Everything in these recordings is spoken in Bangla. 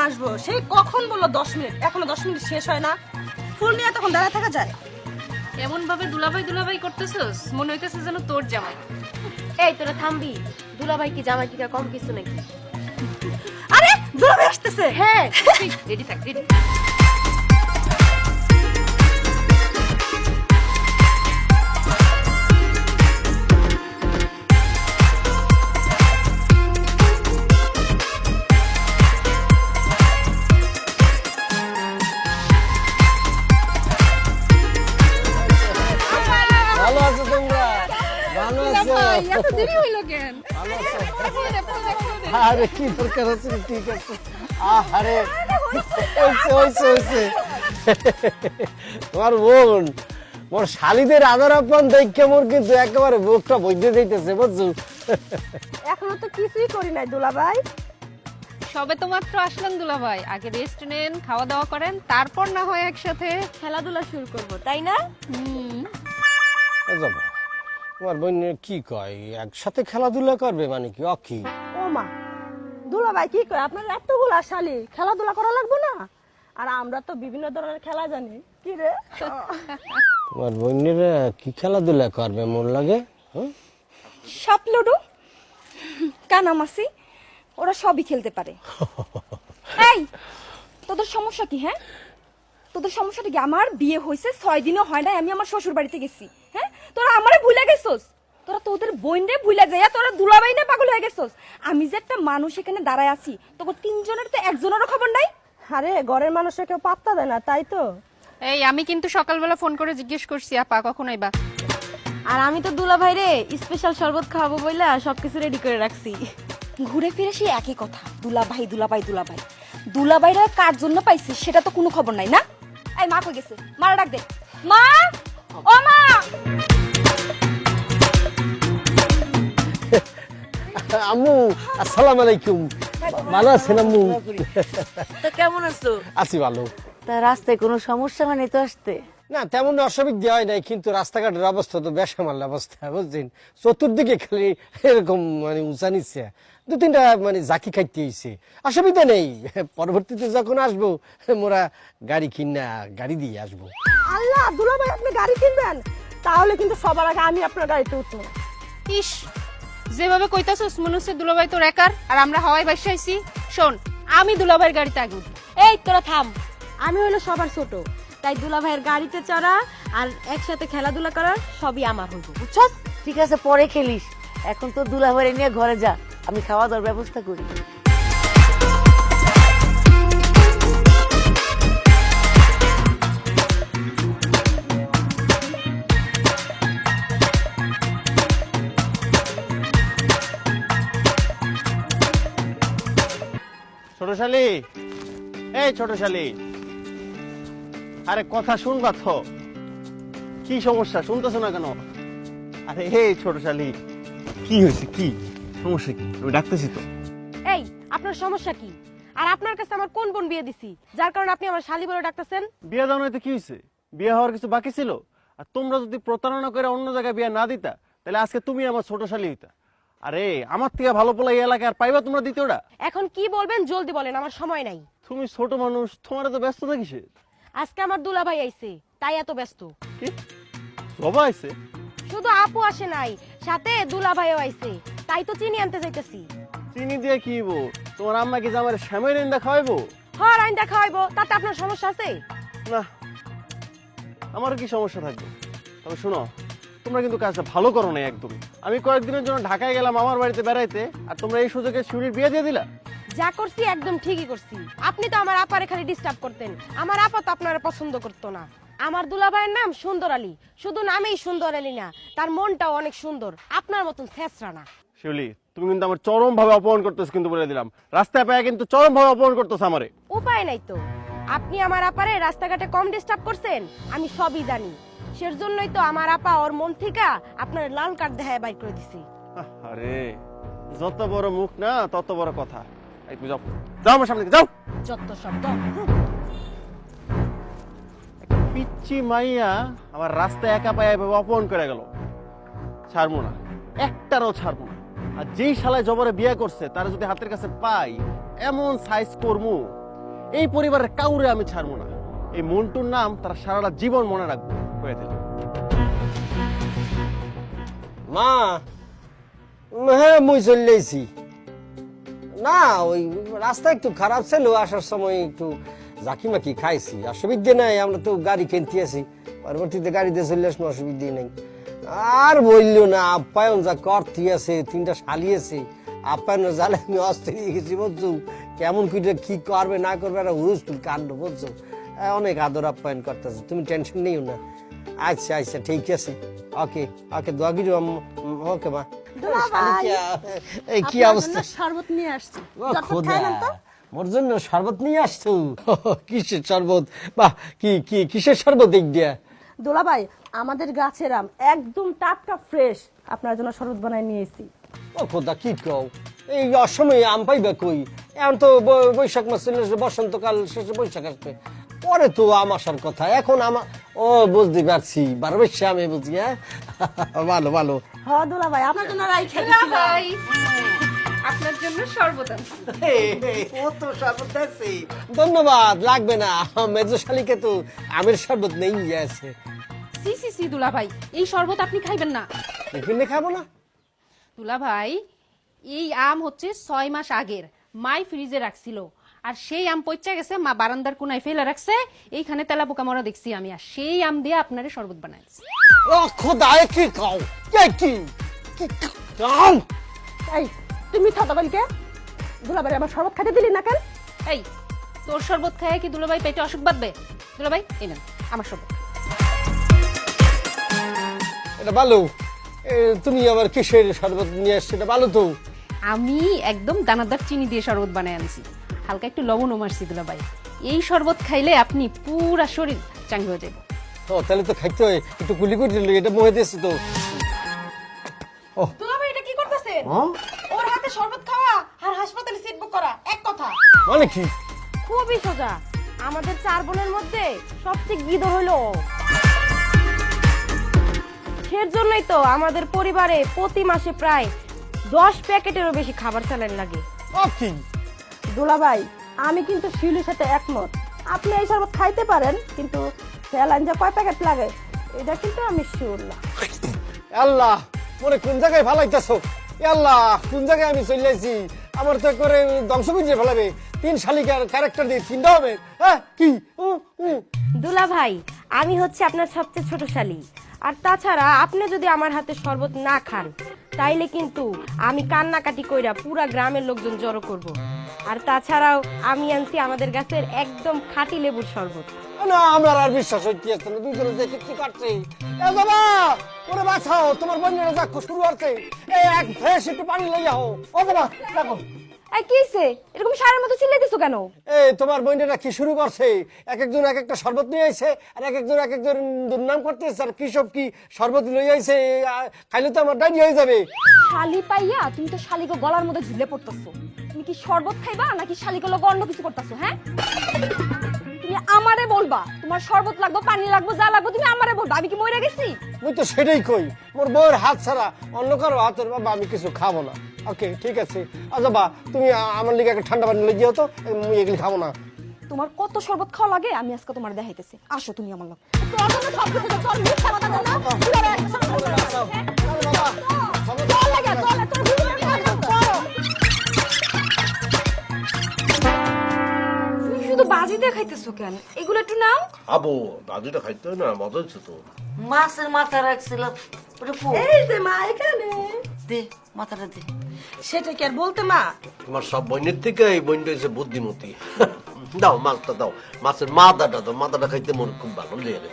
আসবো, সেই কখন বললো 10 মিনিট, এখনো 10 মিনিট শেষ হয় না। ফুল নিয়ে তখন দাঁড়ায় থাকা যায়? এমন ভাবে দুলাভাই দুলাভাই করতেছস মনে হইতেছে যেন তোর জামাই। এই তোরা থামবি, দুলাভাই কি জামাই কি কম কিছু নাকি? আরে দুলাভাই আসতেছে। হ্যাঁ রেডি থাক, রেডি। ভালো আছো তোমরা? ভালো আছো? এত দেরি হইলো কেন? ভালো আছো? আরে কি দরকার আছে? ঠিক আছে। আরে হইছে তোমার বোন মোর শালিদের আদর আপন দেখে মোর কিন্তু একেবারে বুকটা বইতে যাইতেছে, বুঝছো? এখনো তো কিছুই করি নাই দুলাভাই। সবে তো মাত্র আসলাম দুলাভাই, আগে রেস্ট নেন, খাওয়া দাওয়া করেন, তারপর না হয় একসাথে খেলাধুলা শুরু করবো, তাই না? যাবো। তোমার বোন কি কয় একসাথে খেলাধুলা করবে মানে কি? অকি ও মা, দুলাভাই কি কয় আপনার এতগুলা শালি, খেলাধুলা করা লাগবে না? আর আমরা তো বিভিন্ন ধরনের খেলা জানি। কি রে? তোমার বোনেরা কি খেলাধুলা করবে মোর লাগে? সাপ লুডো, কানামাসি, ওরা সবই খেলতে পারে। এই তোদের সমস্যা কি? হ্যাঁ তোদের সমস্যাটা কি? আমার বিয়ে হয়েছে 6 দিনও হয় না, আমি আমার শ্বশুর বাড়িতে গেছি। হ্যাঁ তোরা আমারে ভুলে গেছস, তোরা তোদের বোন রে ভুলে যাইয়া তোরা দুলাভাই না পাগল হয়ে গেছস। আমি যে একটা মানুষ এখানে দাঁড়ায় আছি, তোকে 3 জনের তো একজনেরও খবর নাই। আরে ঘরের মানুষের কেউ পাত্তা দেয় না, তাই তো। এই আমি কিন্তু সকালবেলা ফোন করে জিজ্ঞেস করছি আপা কখন আইবা। আর আমি তো দুলাভাই রে স্পেশাল শরবত খাওয়াবো বইলা সবকিছু রেডি করে রাখছি। ঘুরে ফিরে সেই একই কথা, দুলাভাই দুলাভাই দুলাভাই। দুলাভাইরা কার জন্য পাইছি সেটা তো কোনো খবর নাই না। এই মা কই গেছে? মারা ডাক দে। মা, ও মা। আম্মু আসসালামু আলাইকুম। ভালো আছেন আম্মু? তা কেমন আছো? আছি ভালো। তা রাস্তায় কোনো সমস্যা হয়নি তো আসতে? না তেমন অসুবিধা হয় নাই, কিন্তু রাস্তাঘাটের অবস্থা তো বেসামাল অবস্থা, বুঝছেন? চতুর্দিকে খালি এরকম মানে উঁচা নিচ্ছে, 2-3টা মানে জাকি খাইতে হয়েছে। অসুবিধা নেই, পরবর্তীতে যখন আসবো মোরা গাড়ি কিনা গাড়ি দিয়ে আসবো। আল্লাহ, দুলাভাই আপনি গাড়ি কিনবেন? তাহলে কিন্তু সবার আগে আমি আপনার গাড়িতে উঠবো। ইস, যেভাবে কইতাছস মনে হচ্ছে দুলাভাই তোর একার আর আমরা হাওয়ায় বাইসা আইছি। শোন, আমি দুলাভাইয়ের গাড়িতে আগে উঠবো। এই তোরা থাম, আমি হলো সবার ছোট, তাই দুলাভাইয়ের গাড়িতে চড়া আর একসাথে খেলাধুলা করা সবই আমার হইব, বুঝছস? ঠিক আছে, পরে খেলিস। এখন তো দুলাভাইরে নিয়ে ঘরে যা, আমি খাওয়া দাওয়ার ব্যবস্থা করি। ছোট শালি, এই ছোট শালি, আরে কথা শুনবা তো? কি সমস্যা, শুনতেছো না কেন? আরে এই ছোট শালি, কি হয়েছে? কি সমস্যা? কি আমি ডাকতেছি তো। এই আপনার সমস্যা কি? আর আপনার কাছে আমার কোন বোন বিয়ে দিছি যার কারণে আপনি আমার শালি বলে ডাকতেছেন? বিয়ে দাও নয়তো কি হয়েছে? বিয়ে হওয়ার কিছু বাকি ছিল? আর তোমরা যদি প্রতারণা করে অন্য জায়গায় বিয়ে না দিতা, তাহলে আজকে তুমি আমার ছোট শালি হইতা। আরে আমার থেকে ভালো পোলা এই এলাকায় আর পাইবা তোমরা দ্বিতীয়টা? এখন কি বলবেন জলদি বলেন, আমার সময় নাই। তুমি ছোট মানুষ, তোমার তো ব্যস্ত থাকিস। আজকে আমার দুলাভাই আইছে তাই এত ব্যস্ত। কি সবাই আছে? শুধু আপু আসে নাই, সাথে দুলাভাইও আইছে, তাই তো চিনি আনতে যাইতেছি। চিনি দিয়ে কি হইবো? তোমার আম্মা কি আমার শ্যামের ইন্দা খাওয়াইবো? হর আইন দেখা হইবো, তাতে আপনার সমস্যা আছে? না, আমারও কি সমস্যা থাকবে? তবে শোনো, তোমরা কিন্তু কাজটা ভালো করো না একদম। আমি কয়েকদিনের জন্য ঢাকায় গেলাম আমার বাড়িতে বেড়াইতে, আর তোমরা এই সুযোগে শিউরির বিয়ে দিয়ে দিলা। যা করছি একদম ঠিকই করছি। আপনি তো আমার আপারে খালি ডিস্টার্ব করতেন, আমার আপা তো আপনারা পছন্দ করতো না। আমার দুলাভাইয়ের নাম সুন্দর আলী, শুধু নামেই সুন্দর আলী না, তার মনটাও অনেক সুন্দর, আপনার মতন ছেঁচড়া না। শিউলি, তুমি কিন্তু আমার চরম ভাবে অপমান করতেছো, কিন্তু বলে দিলাম রাস্তায় পায় কিন্তু চরম ভাবে অপমান করতেছো আমারে। উপায় নাই তো, আপনি আমার আপারে রাস্তাঘাটে কম ডিস্টার্ব করছেন, আমি সবই জানি। সের জন্যই তো আমার আপা ওর মন থেকে আপনার লাল কার্ড দেখায় বাইর করে দিছি। আরে যত বড় মুখ না তত বড় কথা। এই তুমি যাও, যাও আমার সামনে থেকে যাও। যত শব্দ। পিচ্চি মাইয়া আমার রাস্তায় একা পায়ে এভাবে অপমান করে গেল, ছাড়বো না, একটারও ছাড়বো না। আর যেই শালায় জবরে বিয়ে করছে তারা যদি হাতের কাছে পাই, এমন সাইজ করমু এই পরিবারের কাউরে আমি ছাড়বো না। এই মন্টুর নাম তারা সারাটা জীবন মনে রাখবো করে দিল। মা, হ্যাঁ মুই চলেছি। না ওই রাস্তা একটু খারাপ ছিল, আসার সময় একটু জাকিমাকি খাইছি, অসুবিধে নাই। আমরা তো গাড়ি কিনতে আছি, পরবর্তীতে গাড়িতে চলে আসবো, অসুবিধে নেই। আর বললো না, আপ্যায়ন যা করতে আছে, 3টা শালি আছে, আপ্যায়নের জালে আমি অস্থির হয়ে গেছি বুঝছো। কেমন কি করবে না করবে একটা হুলস্থুল কাণ্ড বুঝছো। অনেক আদর আপ্যায়ন করতেছে, তুমি টেনশন নিও না। আচ্ছা আচ্ছা ঠিক আছে, ওকে ওকে, দোয়া করি। ওকে মা। দুলাভাই, এই কি আপনার অবস্থা? জন্য শরবত নিয়ে আসছি, ও ঝটপট খোদা, খাই নেন তো। মোর জন্য শরবত নিয়ে আসছো? কিসের শরবত? বাহ, কিসের শরবত দেখ দিয়া? দুলাভাই, আমাদের গাছের আম একদম টাটকা ফ্রেশ, আপনার জন্য শরবত বানাই নিয়ে এসেছি। ও খোদা, কি কও? এই অসময়ে আম পাইবা কই? এখন তো বৈশাখ মাস চলে আসবে, বসন্তকাল শেষে বৈশাখ আসবে, পরে তো আম আসার কথা। এখন আমার ও বুঝতে পারছি, 12 বৈশাখ আমি বুঝি। হ্যাঁ, ভালো ভালো। হ্যাঁ দুলাভাই, আপনার জন্য রাই দুলাভাই, আপনার জন্য শরবত আনছি। ও তো শরবত আছে, ধন্যবাদ। লাগবে না, মেজো শালিকে তো আমের শরবত নেই আছে। সি সি সি দুলাভাই, এই শরবত আপনি খাইবেন না। টিফিনে খাবো না? দুলাভাই, এই আম হচ্ছে 6 মাস আগের, মাই ফ্রিজে রাখছিল, আর সেই আম পচা গেছে, মা বারান্দার কোনায় ফেলে রাখছে, এইখানে তেলা পোকা মরা দেখছি আমি, আর সেই আম দিয়ে আপনারে শরবত বানাইছি। ও খোদা, কি কও? কি কও? এই তুমি থাকো বলকে, দুলাভাই আমার শরবত খাইতে দিলি না কেন? এই, তোর শরবত খায় কি দুলাভাই পেটে অসুখ বাঁধবে? দুলাভাই, এই নেন আমার শরবত। এটা ভালো। তুমি আবার কিসের শরবত নিয়ে আসছো? এটা ভালো তো। আমি একদম দানাদার চিনি দিয়ে শরবত বানাই আনছি, হালকা একটু লবণও মারছি দুলাভাই। এই শরবত খাইলে আপনি পুরা শরীর চাঙ্গি হয়ে যাবে। ও তাহলে তো খাইতে হয়, একটু কুলি করে দিল, এটা মহে দিয়েছে তো। দুলাভাই এটা কি করতেছে? ওর হাতে শরবত খাওয়া আর হাসপাতালে সিট বুক করা এক কথা। মানে কি? খুবই সোজা। আমাদের 4 বোনের মধ্যে সবচেয়ে গিদো হলো ও। এর জন্যই তো আমাদের পরিবারে প্রতি মাসে প্রায় 10 প্যাকেটেরও বেশি খাবার স্যালাইন লাগে। ও কি? দুলাভাই, আমি কিন্তু শিউলির সাথে একমত। আপনি এই শরবত খাইতে পারেন, কিন্তু স্যালাইন যে কয় প্যাকেট লাগে এটা কিন্তু আমি শিওর না। আল্লাহ, মনে কোন জায়গায় ফালাইতেছো? আল্লাহ, কোন জায়গায় আমি চলে আসছি? আমার তো করে ধ্বংস করে ফেলাবে। 3 শালিকার ক্যারেক্টার দিয়ে 3টা হবে? হ্যাঁ কি? দুলাভাই, আমি হচ্ছে আপনার সবচেয়ে ছোট শালি, আর তাছাড়া আপনি যদি আমার হাতে শরবত না খান তাইলে কিন্তু আমি কান্নাকাটি কইরা পুরা গ্রামের লোকজন জড়ো করব। আর তাছাড়াও আমি আনছি আমাদের গাছের একদম খাঁটি লেবুর শরবত। না, আমার আর বিশ্বাস হইতে আসছে না। দুইজনে দেখে কি করছে? এ বাবা, ওরে বাঁচাও, তোমার বন্যাটা যা শুরু হচ্ছে। এই এক ফ্রেশ একটু পানি লইয়া হো। ও বাবা, দেখো। এই কি হইছে? এরকম সারের মতো চিল্লাইতেছো কেন? এই তোমার বন্যাটা কি শুরু করছে? এক একজন এক একটা শরবত নিয়ে আইছে, আর এক একজন দুর্নাম করতেছে, আর কি সব কি শরবত লইয়া আইছে। খাইলে তো আমার ডায়রিয়া হয়ে যাবে। শালি পাইয়া তুমি তো শালিকে গলার মধ্যে ঝুলে পড়তেছো। তুমি কি শরবত খাইবা নাকি শালিকে লগে অন্য কিছু করতেছো? হ্যাঁ, তুমি আমারে বলবা তোমার শরবত লাগবে, পানি লাগবে, যা লাগবে তুমি আমারে বলবা। আমি কি মরে গেছি? মুই তো সেটাই কই, মোর বউয়ের হাত ছাড়া অন্য কারো হাতের বাবা আমি কিছু খাবো না। ওকে ঠিক আছে। আচ্ছা বা, তুমি আমার লিগে একটা ঠান্ডা পানি লই দিও তো, মুই এগুলি খাবো না। তোমার কত শরবত খাওয়া লাগে আমি আজকে তোমার দেখাইতেছি। আসো তুমি আমার লগে। তুমি শুধু বাজি দেখাইতেছো কেন? এগুলো একটু নাও। খাবো, বাজুটা খাইতে হয় না, মজা হচ্ছে তো। মাছের মাথা রাখছিলাম, ওটা ফু। এই যে মা এখানে, দে মাথাটা দে। সেটা কি আর বলতে মা? তোমার সব বইনের থেকে এই বইনটা হচ্ছে বুদ্ধিমতী। দাও মাছটা দাও, মাছের মাথাটা দাও, মাথাটা খাইতে মনে খুব ভালো লেগে।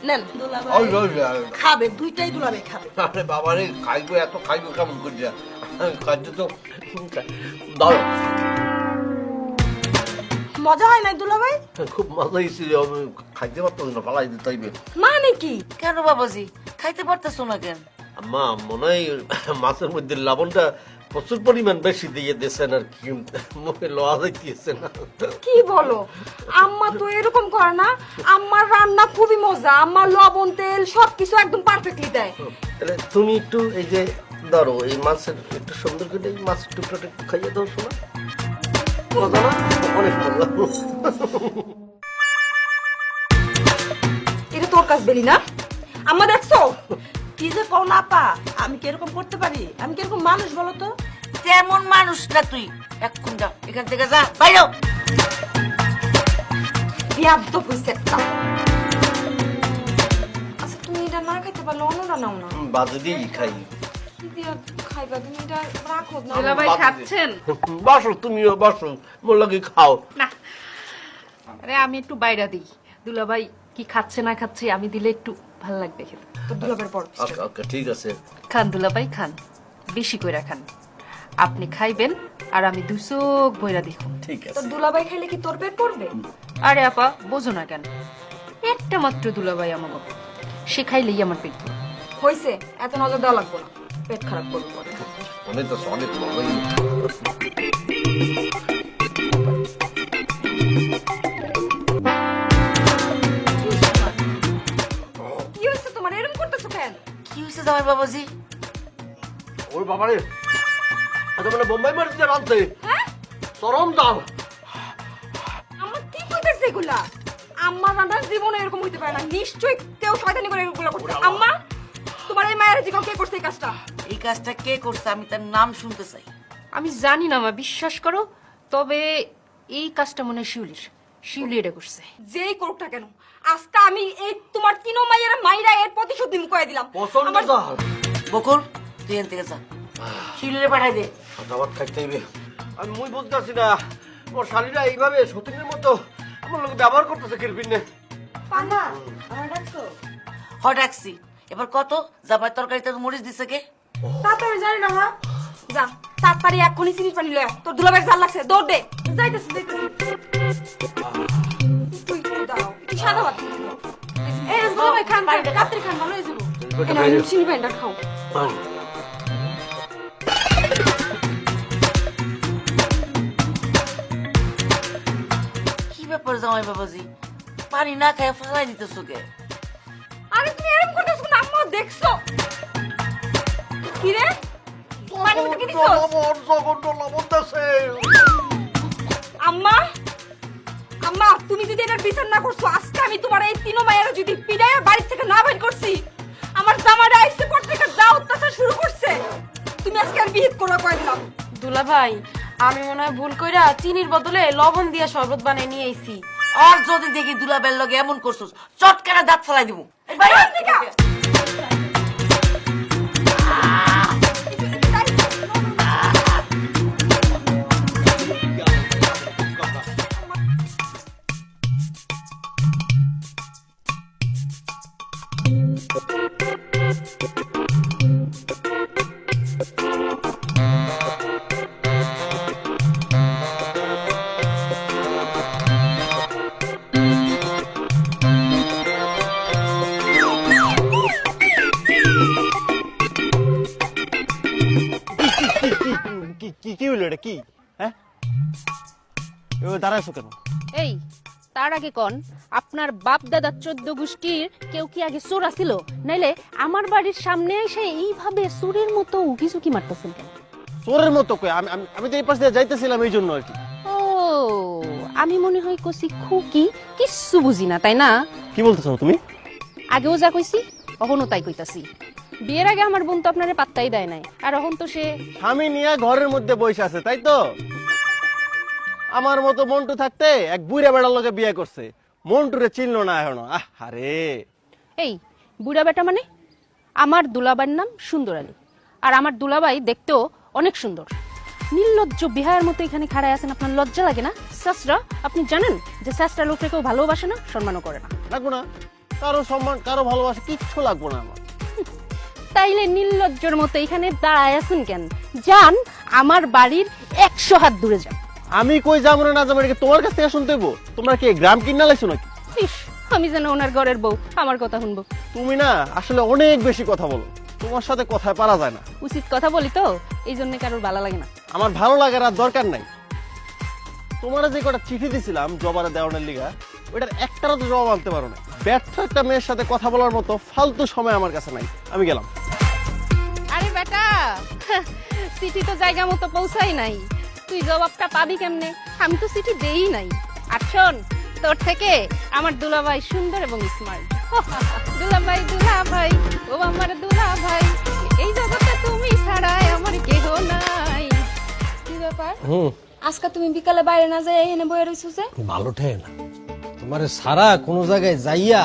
নেন দুলাভাই, ওই ওই ওই। খাবে, দুইটাই দুলাভাই খাবে। আরে বাবা রে, খাইবো এত খাইবো কেমন করছে? খাদ্য তো দাও। মজা হয় নাই দুলাভাই? খুব মজা হয়েছিল, আমি খাইতে পারতাম না, পালাই দিতে হইবে। মানে কি? কেন বাবাজি খাইতে পারতেছো না কেন? আম্মা, মনে হয় মাছের মধ্যে লবণটা প্রচুর পরিমাণ বেশি দিয়ে দিয়েছেন আর কি, মুখে লোয়া যাইতেছে না। কি বলো? আম্মা তো এরকম করে না। আম্মার রান্না খুবই মজা। আম্মা লবণ তেল সবকিছু একদম পারফেক্টলি দেয়। তাহলে তুমি একটু এই যে ধরো, এই মাছের একটু সুন্দর করে এই মাছের টুকরোটা একটু খাইয়ে দাও শোনা। মজা না? অনেক মজা। এটা তোর কাজ বেলি না? আম্মা দেখছো? কি যে কও না আপা, আমি কি এরকম করতে পারি? আমি কি এরকম মানুষ বলো তো? তেমন মানুষ না তুই, এক্ষুন যা এখান থেকে, যা বাইরে। বিয়াদ্দ হইছে একটা। আচ্ছা তুমি এটা না খাইতে পারলে অন্যটা নাও না। বাজে দিয়ে খাই। কি দিয়া খাইবা তুমি? এটা রাখো না। দুলাভাই খাচ্ছেন? বাসো, তুমিও বাসো, মোর লাগে খাও। না, আরে আমি একটু বাইরে দিই। দুলাভাই কি খাচ্ছে না খাচ্ছে আমি দিলে একটু ভালো লাগবে খেতে। তো দুলাবের পর আচ্ছা, আচ্ছা, ঠিক আছে। খান দুলাভাই খান, বেশি কইরা খান। আপনি খাইবেন আর আমি দুই চোখ বইরা দেখুন। ঠিক তো আছে। দুলাবাই খাইলে কি তোর পেট পড়বে? আরে আপা বোঝো না কেন, একটা মাত্র দুলাভাই আমাকে, সে খাইলেই আমার পেট ভরে। হইছে, এত নজর দেওয়া লাগবে না, পেট খারাপ করবে পরে। অনেক তো অনেক মজাই। কি হইছে তোমার? এরকম করতেছো কেন? কি হয়েছে জামাই বাবাজি? ওর বাবারে, এটা মানে বোম্বাই মারিতে রাঁধতে হ্যাঁ? চরম দাম। আম্মা কি কইতেছে এগুলা? আম্মা রান্নার জীবনে এরকম হইতে পারে না, নিশ্চয়ই কেউ শয়তানি করে এগুলো করছে। আম্মা, তোমার এই মায়ের জীবন কে করছে এই কাজটা? এই কাজটা কে করছে আমি তার নাম শুনতে চাই। আমি জানি না মা, বিশ্বাস করো, তবে এই কাজটা মনে হয় শিউলি এটা করছে। যেই করুক না কেন, আজকে আমি এই তোমার তিনো মায়ের মাইরা এর প্রতিশোধ নিম কয়ে দিলাম। পছন্দ আমার- যা। বকুল তুই এখান থেকে যা, শিলিরে পাঠাই দে। খাবার খাইতে হইবে। আমি মুই বুঝতেছি না, ওর শালীরা এইভাবে সতীনের মতো আমার লোক ব্যবহার করতেছে কিরপিনে। পান্না, আমার ডাকছো? হ ডাকছি, এবার কত জামাই তরকারিতে মরিচ দিছে কে? তা তো আমি জানি না মা। যা তাড়াতাড়ি এক্ষুনি চিনি পানি লয়, তোর দুলাবের জাল লাগছে, দৌড় দে। যাইতেছি যাইতেছি। তুই একটু দাঁড়াও, একটু সাদা ভাত খাও। এই দুলাভাই খান, খান, তাড়াতাড়ি খান, ভালো হয়ে যাবো। এই নাও, চিনি পানিটা খাও। কি ব্যাপার জামাই বাবাজি, পানি না খায় ফেলাই দিতেছো কে? আরে তুমি এরকম করতেছো না? আম্মা দেখছো? কি রে? পানি মতো কি দিছো? লবণ, জঘন্য লবণ দিছে। আম্মা, আম্মা তুমি যদি এটার বিচার না করছো, আজকে আমি তোমার এই তিনো মায়ের যদি পিড়াইয়া বাড়ি থেকে না বের করছি, আমার জামাটা আইসে পর থেকে যা অত্যাচার শুরু করছে, তুমি আজকে আর বিহিত করে কয়ে দিলাম। দুলাভাই, আমি মনে হয় ভুল কইরা চিনির বদলে লবণ দিয়া শরবত বানিয়ে নিয়ে আইছি। আর যদি দেখি দুলাবের লগে এমন করছিস, চটকানা দাঁত ফেলাই দিব। এই বাইরে বাইরে থেকে। কি কি কি হলো এটা? কি হ্যাঁ, এবার দাঁড়াইছো কেন? এই তার আগে কোন, আপনার বাপ দাদা 14 গোষ্ঠীর কেউ কি আগে চোর আছিল? নাইলে আমার বাড়ির সামনে এসে এইভাবে চোরের মতো উকি ঝুঁকি মারতেছেন কেন? চোরের মতো কই, আমি আমি আমি তো এই পাশ দিয়ে যাইতেছিলাম এই জন্য আর কি। ও, আমি মনে হয় কইছি খুকি, কিচ্ছু বুঝি না তাই না? কি বলতেছো তুমি? আগেও যা কইছি এখনো তাই কইতাছি। বিয়ের আগে আমার বোন তো আপনারে পাত্তাই দেয় নাই, আর এখন তো সে স্বামী নিয়ে ঘরের মধ্যে বসে আছে, তাই তো? আমার মতো মন্টু থাকতে এক বুড়া বেড়ার লোকে বিয়ে করছে, মন্টুরে চিনলো না এখনো। আরে এই বুড়া বেটা মানে? আমার দুলাবাইয়ের নাম সুন্দর আলী, আর আমার দুলাবাই দেখতেও অনেক সুন্দর। নির্লজ্জ বিহার মতো এখানে খাড়ায় আছেন, আপনার লজ্জা লাগে না? শাস্ত্রা, আপনি জানেন যে শাস্ত্রা লোকটা কেউ ভালোবাসে না, সম্মানও করে না। লাগবো না, কারো সম্মান কারো ভালোবাসা কিচ্ছু লাগবো না আমার। তাইলে নির্লজ্জর মতো এখানে দাঁড়ায় আছেন কেন? যান আমার বাড়ির 100 হাত দূরে যান। আমি কই যাবো না যাবো, এটা কি তোমার কাছ থেকে শুনতে হইবো? তোমরা কি গ্রাম কিনা লাইছো নাকি? ইস, আমি যেন ওনার ঘরের বউ, আমার কথা শুনবো। তুমি না আসলে অনেক বেশি কথা বলো, তোমার সাথে কথায় পারা যায় না। উচিত কথা বলি তো, এই জন্য কারোর ভালো লাগে না। আমার ভালো লাগার আর দরকার নাই। তোমার যে কটা চিঠি দিছিলাম জবারে দেওয়ানের লিগা, ওইটার একটারও তো জবাব আনতে পারো না। ব্যর্থ একটা মেয়ের সাথে কথা বলার মতো ফালতু সময় আমার কাছে নাই, আমি গেলাম। আরে বেটা, চিঠি তো জায়গা মতো পৌঁছাই নাই। তুই জবাবটা পাবি কেমনে? আমি তো চিঠি দেই নাই। আর শোন, তোর থেকে আমার দুলাভাই সুন্দর এবং স্মার্ট। দুলাভাই ও আমার দুলাভাই, এই জগতে তুমি ছাড়াই আমার কেহ নাই। কি ব্যাপার হুম আজকে তুমি বিকালে বাইরে না যাই এখানে বয়ে রইছো যে? ভালো ঠেয়ে না তোমার সারা কোনো জায়গায় যাইয়া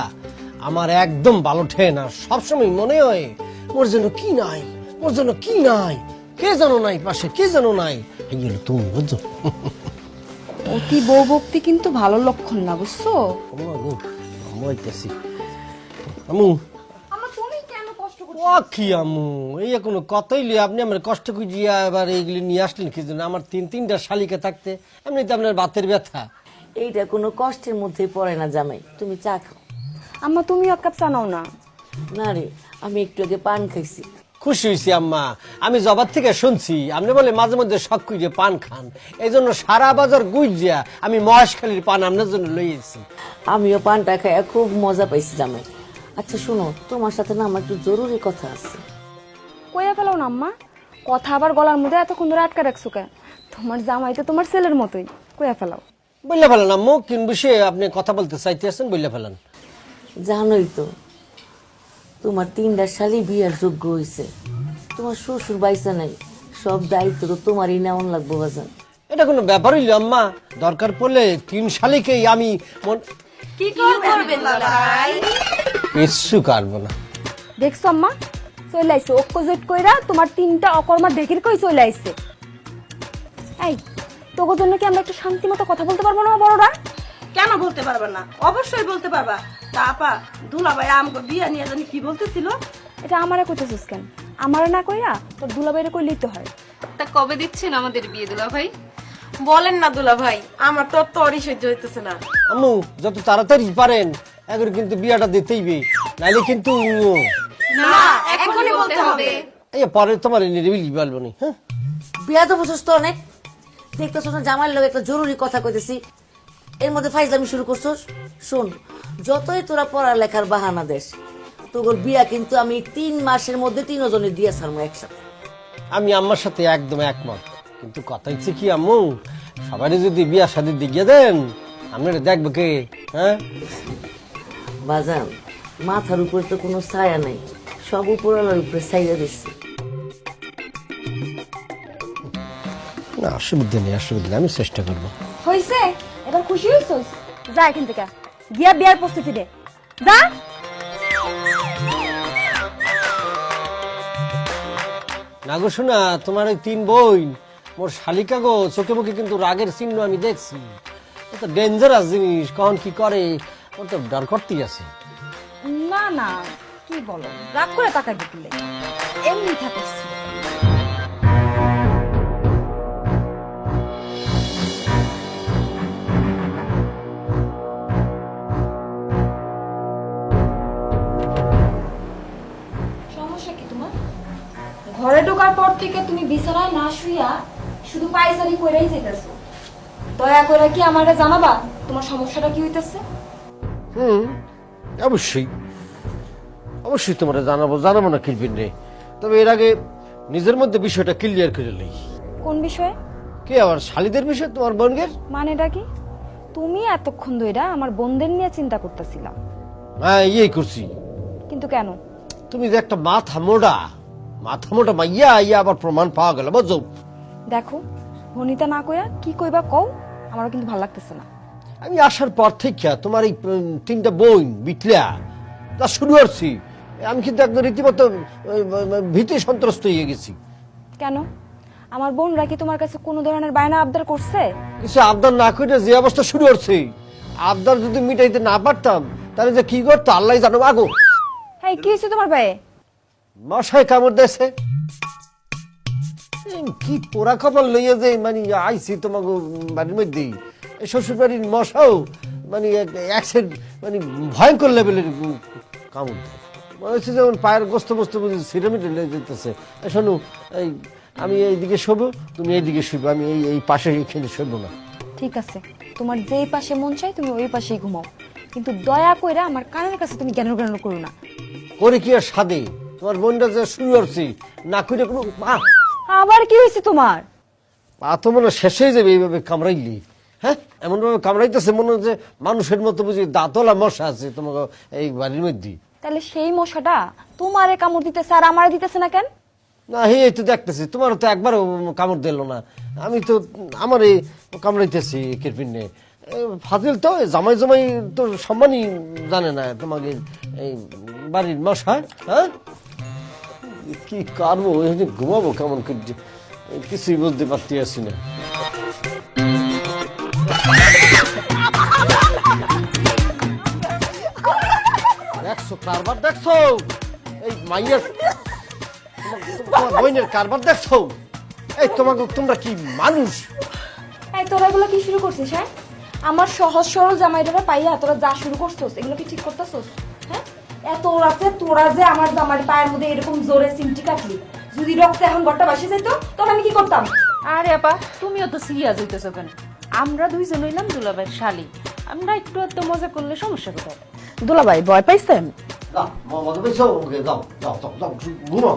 আমার একদম ভালো ঠেয়ে না। সবসময় মনে হয় মোর যেন কি নাই, মোর যেন কি নাই, কে যেন নাই পাশে, কে যেন নাই। এইগুলো তুমি বুঝছো? অতি বউ ভক্তি কিন্তু ভালো লক্ষণ না, বুঝছো? আমু আমার তুমি কেন কষ্ট করছো? ও কি আমু, এই কোনো কথাই লিয়ে আপনি আমার কষ্ট খুঁজিয়া এবার এইগুলি নিয়ে আসলেন কি জন্য? আমার তিনটা শালিকা থাকতে এমনিতে আপনার বাতের ব্যথা। এইটা কোনো কষ্টের মধ্যে পড়ে না জামাই, তুমি চা খাও। আম্মা তুমি এক কাপ চা নাও না। না রে, আমি একটু আগে পান খাইছি। খুশি হয়েছি আম্মা, আমি জবার থেকে শুনছি আপনি বলে মাঝে মধ্যে শখ খুঁজে পান খান, এই জন্য সারা বাজার গুইজিয়া আমি মহেশখালীর পান আপনার জন্য লইয়েছি। আমিও পানটা খাইয়া খুব মজা পাইছি জামাই। আচ্ছা শোনো, তোমার সাথে না আমার একটু জরুরি কথা আছে। কইয়া ফেলাও না আম্মা, কথা আবার গলার মধ্যে এতক্ষণ ধরে আটকা রাখছো কে? তোমার জামাই তো তোমার ছেলের মতোই, কইয়া ফেলাও। বললে ফেলেন আম্মু, কোন বিষয়ে আপনি কথা বলতে চাইতেছেন বললে ফেলেন। জানোই তো তোমার 3টা শালি বিয়ার যোগ্য হয়েছে, তোমার শ্বশুর বাইসা নাই, সব দায়িত্ব তো তোমারই নেওয়ান লাগবো বাজান। এটা কোনো ব্যাপার হইল আম্মা? দরকার পড়লে 3 শালিকেই আমি কি করবেন ভাই? কিচ্ছু কাটবো না। দেখছো আম্মা, চলে আইছে অক্কোজেট কইরা তোমার 3টা অকর্মা ঢেকির কই চলে আইছে। এই তোগো জন্য কি আমরা একটু শান্তি মতো কথা বলতে পারবো না বড়রা? কেন বলতে পারবা না? অবশ্যই বলতে পারবা। তা আপা, দুলাভাই আমগো বিয়া নিয়ে জানি কি বলতেছিল? এটা আমারে কইতেছিস কেন? আমারে না কইরা তোর দুলাভাইরে কই লিতে হয়। তা কবে দিচ্ছেন আমাদের বিয়ে দুলাভাই? বলেন না দুলা ভাই, আমার তো তরই সহ্য হইতেছে না। আম্মু যত তাড়াতাড়ি পারেন এখন কিন্তু বিয়াটা দিতেইবে, নাইলে কিন্তু না, এখনই বলতে হবে। এই পরে তোমার নিরিবিলি বলবো নি। হ্যাঁ বিয়া তো বুঝছ তো অনেক, দেখতেছ না জামাইয়ের লোক একটা জরুরি কথা কইতেছি, এর মধ্যে ফাইজলামি শুরু করছস। শোন, যতই তোরা পড়ালেখার বাহানা দেশ, তোর বিয়া কিন্তু আমি 3 মাসের মধ্যে 3 জনের দিয়ে ছাড়বো একসাথে। আমি আম্মার সাথে একদম একমত, কিন্তু কথা হচ্ছে কি আম্মু, সবারই যদি বিয়া শাদী দিকে দেন আপনারা দেখবো কে? হ্যাঁ বাজান, মাথার উপরে তো কোনো ছায়া নাই, সব উপরওয়ালার উপরে ছাইয়া দিচ্ছে। না অসুবিধা নেই, অসুবিধা নেই, আমি চেষ্টা করবো। হইছে? এবার খুশি হইছস? যা এখান থেকে, গিয়া বিয়ার প্রস্তুতি দে, যা। না গো শোনা, তোমার ওই 3 বোন মোর শালিকা গো, চোখে মুখে কিন্তু রাগের চিহ্ন আমি দেখছি। এটা ডেঞ্জারাস জিনিস, কখন কি করে ওর তো ডর করতেই আছে। না না, কি বলো, রাগ করে টাকা দিলে এমনি থাকিস। সমস্যা কি তোমার? ঘরে ঢোকার পর থেকে তুমি বিছানায় না শুইয়া শুধু পায়চারি কইরাই যেতেছো। দয়া করে কি আমারে জানাবা তোমার সমস্যাটা কি হইতেছে? অবশ্যই অবশ্যই তোমার জানাবো না কিলবিন রে। তবে এর আগে নিজের মধ্যে বিষয়টা ক্লিয়ার করে লই। কোন বিষয়ে? কে আবার শালিদের বিষয়? তোমার বোনগের? মানেটা কি? তুমি এতক্ষণ ধইরা আমার বোনদের নিয়ে চিন্তা করতেছিলা। হ্যাঁ ইয়েই করছি। কিন্তু কেন? তুমি যে একটা মাথা মোটা মাইয়া ইয়া আবার প্রমাণ পাওয়া গেল বুঝছো। দেখো, ভনিতা না কইয়া কি কইবা কও, আমারও কিন্তু ভালো লাগতেছে না। আমি আসার পর থেকে তোমার এই 3টা বোন বিটলা তা শুরু করছি, আমি কিন্তু একদম রীতিমতো ভীতি সন্ত্রস্ত হয়ে গেছি। কেন? আমার বোনরা কি তোমার কাছে কোনো ধরনের বায়না আবদার করছে? কিছু আবদার না করে যে অবস্থা শুরু করছে, আবদার যদি মিটাইতে না পারতাম তাহলে যে কি করতো আল্লাহ জানো। আগো হ্যাঁ, কি হয়েছে তোমার পায়ে? মশাই কামড় দিয়েছে। কি পোড়া কপাল লইয়া যে মানে আইছি তোমাকে বাড়ির মধ্যে, শ্বশুর বাড়ির মশাও মানে মানে ভয়ঙ্কর লেভেলের কামড় দেয়। মনে হচ্ছে যেমন পায়ের গোস্ত বস্তু বুঝি সিরামিটে লেগে যেতেছে। শোনো, এই আমি এইদিকে শোবো, তুমি এইদিকে শুবো, আমি এই পাশে এখানে শোবো না। ঠিক আছে, তোমার যেই পাশে মন চাই তুমি ওই পাশেই ঘুমাও, কিন্তু দয়া কইরা আমার কানের কাছে তুমি জ্ঞান জ্ঞান করো না। করে কি আর সাদে তোমার বোনটা যে শুরু করছি না করে কোনো আবার কি হয়েছে তোমার? পা তো মনে হয় শেষ হয়ে যাবে এইভাবে কামড়াইলি। হ্যাঁ, এমন ভাবে কামড়াইতেছে মনে হচ্ছে মানুষের মতো বুঝি দাঁতলা মশা আছে তোমাকে এই বাড়ির মধ্যে। তাহলে সেই মশাটা তোমারে কামড় দিতেছে আর আমারে দিতেছে না কেন? না হে, এই তো দেখতেছি তোমার তো একবারও কামড় দিল না, আমি তো আমার এই কামড়াইতেছি কিরপিনে। ফাজিল তো জামাই জামাই তো সম্মানই জানে না তোমাকে এই বাড়ির মশা। হ্যাঁ, কি করবো, ঘুমাবো কেমন করে কিছুই বুঝতে পারতে আসি না। দেখছো কারবার, দেখছো এই মাইয়ের তোমার বোনের কারবার, দেখছো এই তোমাকে, তোমরা কি মানুষ? এই তোরা এগুলো কি শুরু করছিস? হ্যাঁ, আমার সহজ সরল জামাইটারে পাইয়া তোরা যা শুরু করছিস এগুলো কি ঠিক করতেছিস? হ্যাঁ, এত রাতে তোরা যে আমার জামাই পায়ের মধ্যে এরকম জোরে সিমটি কাটলি, যদি রক্ত এখন ঘরটা বাসে যেত তখন আমি কি করতাম? আরে আপা, তুমিও তো সিরিয়াস হইতেছো কেন? আমরা দুইজন হইলাম দুলাভাইয়ের শালি, আমরা একটু একটু মজা করলে সমস্যা কোথায়? দুলাভাই ভয় পাইছেন? মজা পেয়েছো? ওকে যাও যাও যাও যাও, ঘুমাও,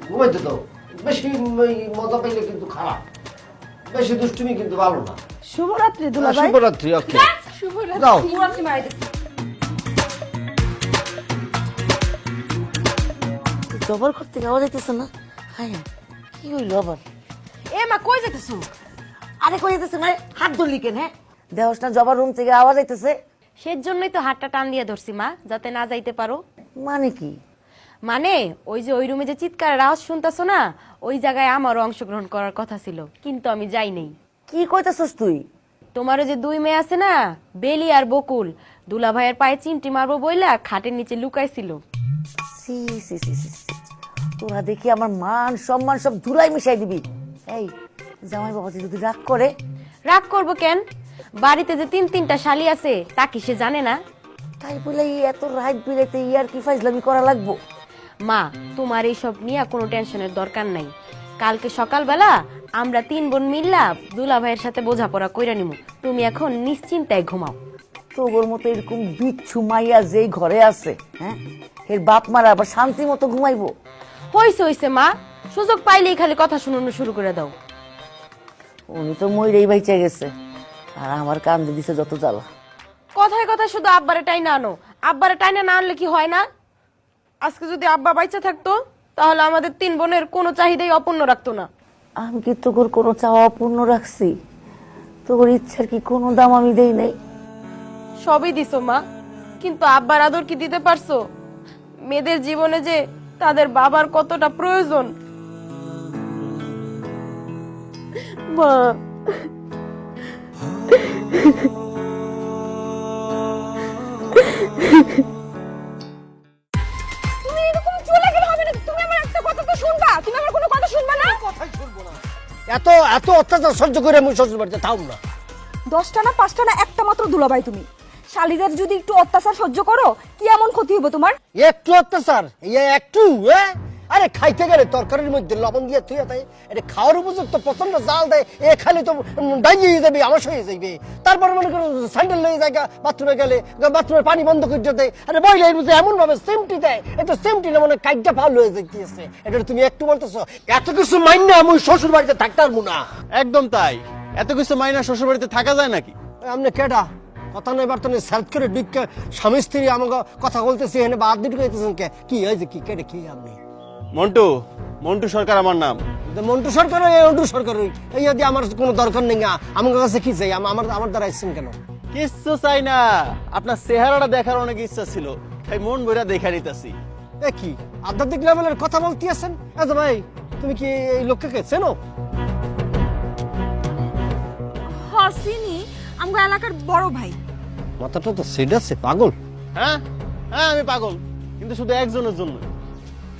ঘুমাইতে দাও। বেশি মজা পাইলে কিন্তু খারাপ, বেশি দুষ্টুমি কিন্তু ভালো না। শুভরাত্রি দুলাভাই। শুভরাত্রি। ওকে যাও। শুভরাত্রি মারাইতেছি। জবার ঘর থেকে আওয়াজ আইতেছে না? হ্যাঁ, কি হইলো আবার? এ মা কই যেতেছো? আরে কই যেতেছে মানে হাত ধরলি কেন? হ্যাঁ, দেহস না জবার রুম থেকে আওয়াজ আইতেছে। সেজন্যই তো হাতটা টান দিয়ে ধরছি মা, যাতে না যাইতে পারো। মানে কি? মানে ওই যে ওই রুমে যে চিৎকারের আওয়াজ শুনতাছো না, ওই জায়গায় আমারও অংশগ্রহণ করার কথা ছিল, কিন্তু আমি যাই নাই। কি কইতাছস তুই? তোমারও যে দুই মেয়ে আছে না, বেলি আর বকুল, দুলা ভাইয়ের পায়ে চিমটি মারবো বইলা খাটের নিচে লুকাইছিল। সি সি সি সি, তোরা দেখি আমার মান সম্মান সব ধুলাই মিশাই দিবি। এই জামাই বাবা যদি রাগ করে? রাগ করবো কেন? বাড়িতে যে তিনটা শালি আছে তা কি সে জানে না? তাই বলে এত রাত বিরাইতে ইয়ার কি ফাইজলামি করা লাগবো? মা, তোমার এইসব নিয়ে কোনো টেনশনের দরকার নাই। কালকে সকালবেলা আমরা 3 বোন মিল্লা দুলা ভাইয়ের সাথে বোঝাপড়া কইরা নিমু। তুমি এখন নিশ্চিন্তায় ঘুমাও। তোর মতো এরকম বিচ্ছু মাইয়া যেই ঘরে আছে, হ্যাঁ, এর বাপ মারা আবার শান্তি মতো ঘুমাইবো? হইছে মা, সুযোগ পাইলেই খালি কথা শুনানো শুরু করে দাও। উনি তো মইরেই বাইচা গেছে, আর আমার কান্দে দিছে যত জ্বালা। কথায় কথায় শুধু আব্বারে টাইনা আনো, আব্বারে টাইনা না আনলে কি হয় না? আজকে যদি আব্বা বাইচা থাকতো তাহলে আমাদের 3 বোনের কোনো চাহিদাই অপূর্ণ রাখতো না। আমি কি তোর কোনো চাওয়া অপূর্ণ রাখছি? তোর ইচ্ছার কি কোনো দাম আমি দেই নাই? সবই দিছো মা, কিন্তু আব্বার আদর কি দিতে পারছো? মেয়েদের জীবনে যে তাদের বাবার কতটা প্রয়োজন। মা, তুমি এরকম চলে গেলে হবে না। তুমি আমার একটা কথা তো শুনবা, তুমি আমার কোনো কথা শুনবা না? কথাই শুনবো না। এত এত অত্যাচার সহ্য করে আমি শ্বশুর বাড়িতে থাম না। 10টা না 5টা না একটা মাত্র দুলাভাই তুমি। শালীদের যদি একটু অত্যাচার সহ্য করো, কি এমন ক্ষতি হবে তোমার? একটু অত্যাচার, একটু? আরে খাইতে গেলে তরকারির মধ্যে লবণ দিয়ে থুয়ে দেয়, এটা খাওয়ার উপযুক্ত প্রচন্ড জাল দেয়, খালি তো ডাইয়ে যাবে, আমার হয়ে যাবে। তারপরে মনে করো স্যান্ডেল লয়ে জায়গা বাথরুমে গেলে বাথরুমের পানি বন্ধ করে দেয়, আরে বইলের মধ্যে এমন ভাবে সেমটি দেয়, এটা সেমটি না মানে কাইটা ফাউল হয়ে যাইতেছে। এটা তুমি একটু বলতেছো? এত কিছু মাইন না আমি শ্বশুর বাড়িতে থাকতে পারবো না। একদম তাই, এত কিছু মাইনা শ্বশুর বাড়িতে থাকা যায় নাকি? আপনি কেডা? কথা নয় বার্তা নেই, সেলফ করে ঢুকে স্বামী স্ত্রী আমাকে কথা বলতেছি, এখানে বাদ দিয়ে ঢুকাইতেছেন কে? কি হয়েছে? কি কেটে কি? আপনি মন্টু, মন্টু সরকার আমার নাম। মন্টু সরকার, মন্টু সরকার, এই দিয়ে আমার কোনো দরকার নেই। আমার কাছে কি চাই? আমার দ্বারা আসছেন কেন? কিচ্ছু চাই না, আপনার চেহারাটা দেখার অনেক ইচ্ছা ছিল, তাই মন বইরা দেখা নিতেছি। এ কি আধ্যাত্মিক লেভেলের কথা বলতে আছেন? আচ্ছা ভাই, তুমি কি এই লোককে চেনো? হসিনি আমগো এলাকার বড় ভাই। মাথাটা তো সেট আছে, পাগল। হ্যাঁ হ্যাঁ, আমি পাগল, কিন্তু শুধু একজনের জন্য।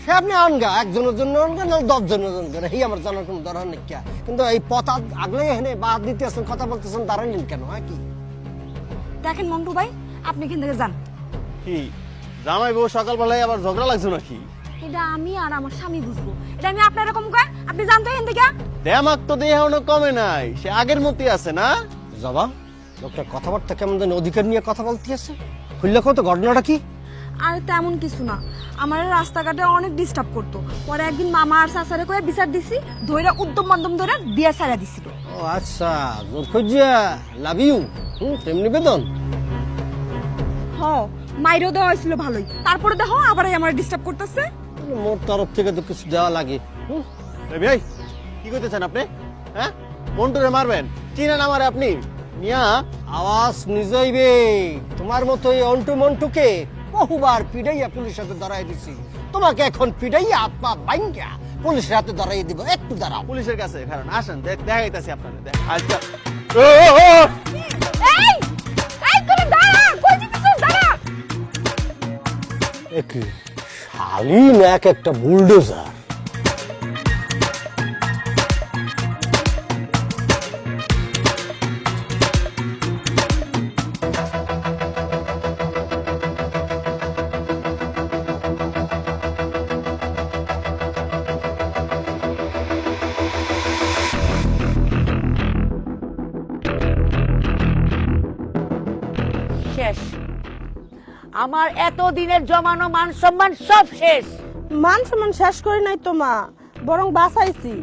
সে আপনি আনগা, একজনের জন্য আনগা না 10 জনের জন্য, এই আমার জানার কোনো দরকার নেই। কিন্তু এই পথ আগলে এখানে বাদ দিতে আছেন, কথা বলতেছেন, দাঁড়ালেন কেন? হ্যাঁ কি দেখেন মন্টু ভাই, আপনি এখান থেকে যান। কি জামাই বউ সকালবেলায় আবার ঝগড়া লাগছে নাকি? এটা আমি আর আমার স্বামী বুঝবো, এটা আমি আপনার এরকম কয় আপনি জানতো এখান থেকে। দেমাক তো দেহ কমে নাই, সে আগের মতই আছে না? জবা লোকটা কথাবার্তা কেমন জানি অধিকার নিয়ে কথা বলতে আছে। খুললে কত ঘটনাটা কি? আর তেমন কিছু না, আমার রাস্তাঘাটে অনেক ডিস্টার্ব করতো। পরে একদিন মামা আর চাচারে কয়ে বিচার দিছি, ধইরা উদ্যম বান্ধব ধরে বিয়া ছাড়া দিছিল। ও আচ্ছা, জোর খুঁজিয়া লাভ ইউ, তেমনি বেতন। হ, মাইরও দেওয়া হয়েছিল ভালোই, তারপরে দেখো আবার আমার ডিস্টার্ব করতেছে। মোর তরফ থেকে তো কিছু দেওয়া লাগে। ভাই কি করতেছেন আপনি? হ্যাঁ, মন্টুরে মারবেন? চিনেন আমারে আপনি? মিয়া আওয়াজ নিজইবে। তোমার মতো এই অন্টু মন্টুকে বহুবার পিড়াইয়া পুলিশের হাতে ধরাই দিছি, তোমাকে এখন পিড়াইয়া আপা বাইঙ্গা পুলিশের হাতে ধরাই দিব। একটু দাঁড়াও। পুলিশের কাছে কারণ আসেন দেখাইতেছি আপনাদের। আচ্ছা এই এই করে দাঁড়া, কই দিছিস? দাঁড়া। একই শালীন এক একটা বুলডোজার। শেষ। আমার এতদিনের জমানো মান সম্মান সব শেষ। মান সম্মান শেষ করি নাই তো মা, বরং বাঁচাইছি।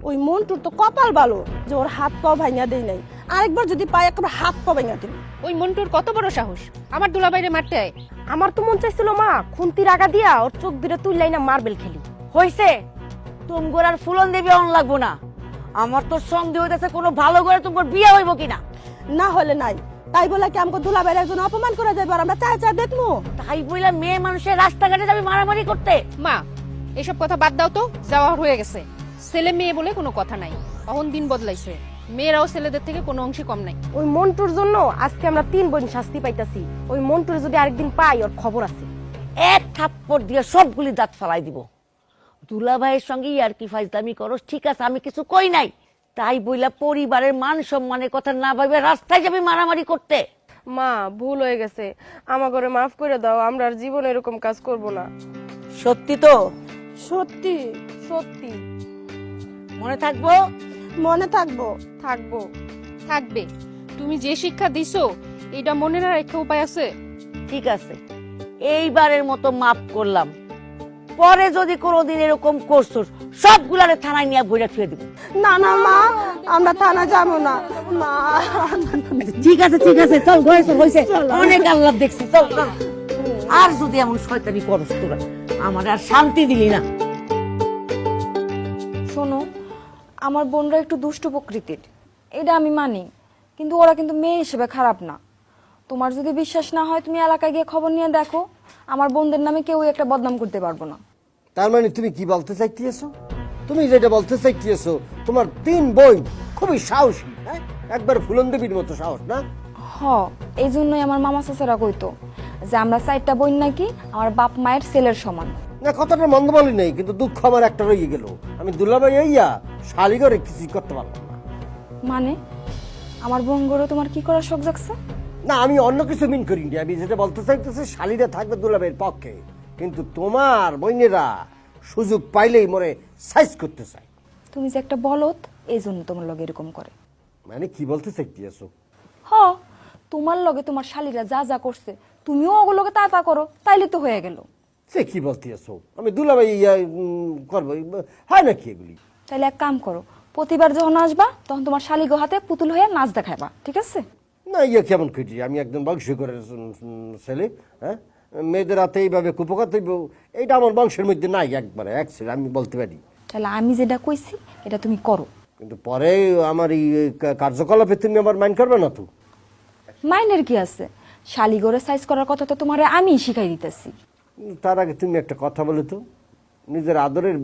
ওই মন্টুর তো কপাল ভালো যে ওর হাত পাও ভাঙা দেই নাই, আরেকবার যদি পাই একবার হাত পা ভাঙা দিন। ওই মন্টুর কত বড় সাহস আমার দুলাভাইরে মারতে আয়। আমার তো মন চাইছিল মা খুন্তির আগা দিয়া ওর চোখ দুটো তুললাই না মার্বেল খেলি। হইছে, তুমি গোড়ার ফুলন দেবী অন লাগবো না। আমার তো সন্দেহ হইতেছে কোনো ভালো করে তোমার বিয়ে হইব কিনা। না হলে নাই, তাই বলে কি আমাকে দুলাভাইয়ের একজন অপমান করে যাবে আর আমরা চাই চাই দেখবো? তাই বইলা মেয়ে মানুষের রাস্তাঘাটে যাবে মারামারি করতে? মা এসব কথা বাদ দাও তো, যাওয়া হয়ে গেছে। ছেলে মেয়ে বলে কোনো কথা নাই, অহন দিন বদলাইছে, মেয়েরাও ছেলেদের থেকে কোনো অংশে কম নাই। ওই মন্টুর জন্য আজকে আমরা 3 বোন শাস্তি পাইতাছি। ওই মন্টুর যদি আরেকদিন পাই ওর খবর আছে। এক থাপ্পড় দিয়ে সবগুলি দাঁত ফালাই দিব। দুলা ভাইয়ের সঙ্গে আর কি ফাইজলামি করস, ঠিক আছে, আমি কিছু কই নাই। তাই বইলা পরিবারের মান সম্মানের কথা না ভাবে রাস্তায় যাবে মারামারি করতে? মা ভুল হয়ে গেছে, আমার ঘরে মাফ করে দাও, আমরা আর জীবনে এরকম কাজ করব না। সত্যি তো? সত্যি সত্যি মনে থাকবো? মনে থাকবো। থাকবো। থাকবে। তুমি যে শিক্ষা দিছো এটা মনে না রেখে উপায় আছে? ঠিক আছে, এইবারের মতো মাফ করলাম। পরে যদি কোনোদিন এরকম করছস সবগুলারে থানায় নিয়ে বইরা ছুঁয়ে দিব। না না মা, আমরা থানা যাবো না মা। ঠিক আছে ঠিক আছে, চল ঘরে চল, হইছে অনেক আল্লাহ দেখছি, চল চল। আর যদি এমন শয়তানি করস তোরা, আমার আর শান্তি দিলি না। শোনো, আমার বোনরা একটু দুষ্ট প্রকৃতির, এটা আমি মানি, কিন্তু ওরা কিন্তু মেয়ে হিসেবে খারাপ না। তোমার যদি বিশ্বাস না হয় তুমি এলাকায় গিয়ে খবর নিয়ে দেখো, আমার বোনদের নামে কেউ একটা বদনাম করতে পারবো না। তার মানে তুমি কি বলতে চাইতেছো? তুমি যেটা বলতে চাইতেছো তোমার 3 বোন খুবই সাহসী, হ্যাঁ, একবার ফুলন দেবীর মতো সাহস না? হ, এই জন্যই আমার মামা চাচারা কইতো যে আমরা 4টা বোন নাকি আমার বাপ মায়ের ছেলের সমান। না, কথাটা মন্দ বলি নাই, কিন্তু দুঃখ আমার একটা রয়ে গেল, আমি দুলাভাই হইয়া শালিগরে কিছুই করতে পারলাম না। মানে আমার বোন গড়ে তোমার কি করার শখ জাগছে? না, আমি অন্য কিছু মিন করিনি, আমি যেটা বলতে চাইতেছি শালিরা থাকবে দুলাভাইয়ের পক্ষে, কিন্তু তোমার বোনেরা সুযোগ পাইলেই মরে সাইজ করতে চায়। তুমি যে একটা বলদ, এই জন্য তোমার লগে এরকম করে। মানে কি বলতে চাইতেছো? হ, তোমার লগে তোমার শালীরা যা যা করছে তুমিও ওগুলোকে তা করো, তাইলে তো হয়ে গেল। সে কি বলতেছো? আমি দুলাভাই ইয়া করবো, হয় নাকি এগুলি? তাইলে এক কাম করো, প্রতিবার যখন আসবা তখন তোমার শালিগো হাতে পুতুল হয়ে নাচ দেখাবা, ঠিক আছে? না, ইয়া কেমন করি, আমি একদম বংশ করে ছেলে, হ্যাঁ, মেয়েদের হাতে এইভাবে কুপকাত হইব, এইটা আমার বংশের মধ্যে নাই, একবারে এক ছেলে আমি বলতে পারি। তাহলে আমি যেটা কইছি এটা তুমি করো। কিন্তু পরে আমার এই কার্যকলাপে তুমি আমার মাইন্ড করবে না তো? মাইনের কি আছে, শালিগোরে সাইজ করার কথা তো তোমারে আমি শিখাই দিতেছি। তার আগে তুমি একটা কথা বলে তো, নিজের আদরের